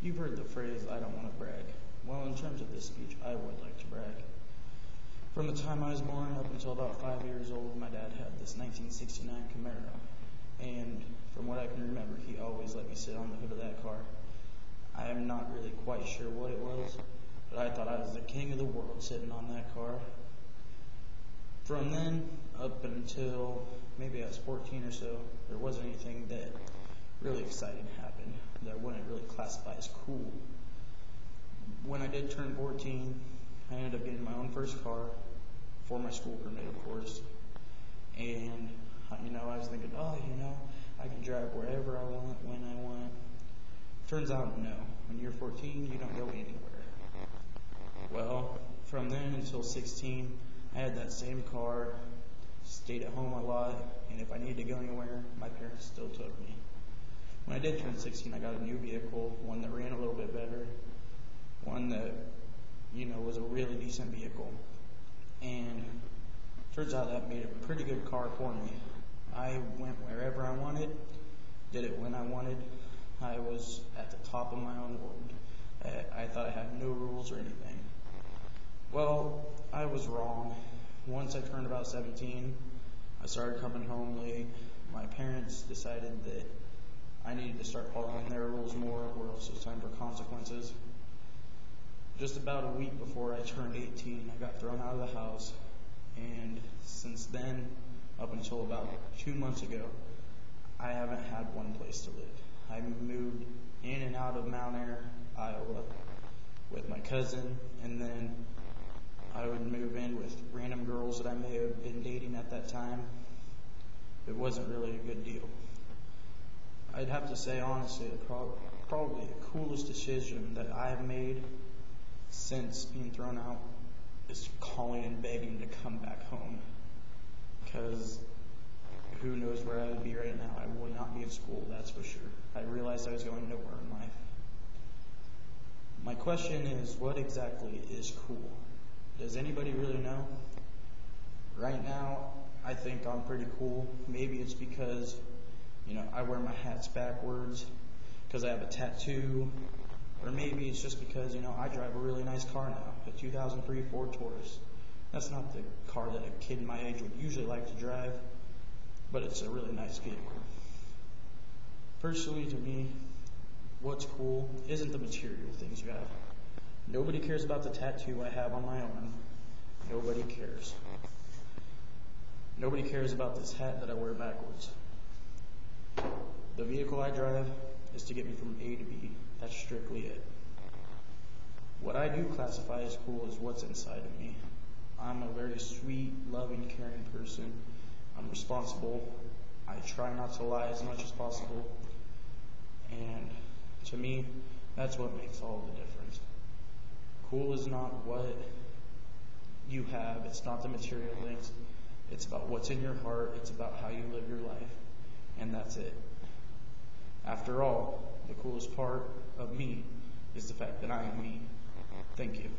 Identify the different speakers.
Speaker 1: You've heard the phrase, I don't want to brag. Well, in terms of this speech, I would like to brag. From the time I was born up until about 5 years old, my dad had this 1969 Camaro. And from what I can remember, he always let me sit on the hood of that car. I am not really quite sure what it was, but I thought I was the king of the world sitting on that car. From then up until maybe I was 14 or so, there wasn't anything that really exciting happened that I wouldn't really classify as cool. When I did turn 14, I ended up getting my own first car for my school permit, of course. And, I was thinking, I can drive wherever I want, when I want. Turns out, no. When you're 14, you don't go anywhere. Well, from then until 16, I had that same car, stayed at home a lot, and if I needed to go anywhere, my parents still took me. When I did turn 16, I got a new vehicle, one that ran a little bit better, one that, was a really decent vehicle. And turns out that made a pretty good car for me. I went wherever I wanted, did it when I wanted. I was at the top of my own world. I thought I had no rules or anything. Well, I was wrong. Once I turned about 17, I started coming home late. My parents decided that I needed to start following their rules more, or else it was time for consequences. Just about a week before I turned 18, I got thrown out of the house, and since then, up until about 2 months ago, I haven't had one place to live. I moved in and out of Mount Ayr, Iowa, with my cousin, and then I would move in with random girls that I may have been dating at that time. It wasn't really a good deal. I'd have to say, honestly, probably the coolest decision that I've made since being thrown out is calling and begging to come back home. Because who knows where I would be right now. I would not be in school, that's for sure. I realized I was going nowhere in life. My question is, what exactly is cool? Does anybody really know? Right now, I think I'm pretty cool. Maybe it's because, I wear my hats backwards, because I have a tattoo, or maybe it's just because, I drive a really nice car now, a 2003 Ford Taurus. That's not the car that a kid my age would usually like to drive, but it's a really nice vehicle. Personally, to me, what's cool isn't the material things you have. Nobody cares about the tattoo I have on my arm. Nobody cares. Nobody cares about this hat that I wear backwards. The vehicle I drive is to get me from A to B. That's strictly it. What I do classify as cool is what's inside of me. I'm a very sweet, loving, caring person. I'm responsible. I try not to lie as much as possible. And to me, that's what makes all the difference. Cool is not what you have. It's not the material things. It's about what's in your heart. It's about how you live your life. And that's it. After all, the coolest part of me is the fact that I am me. Thank you.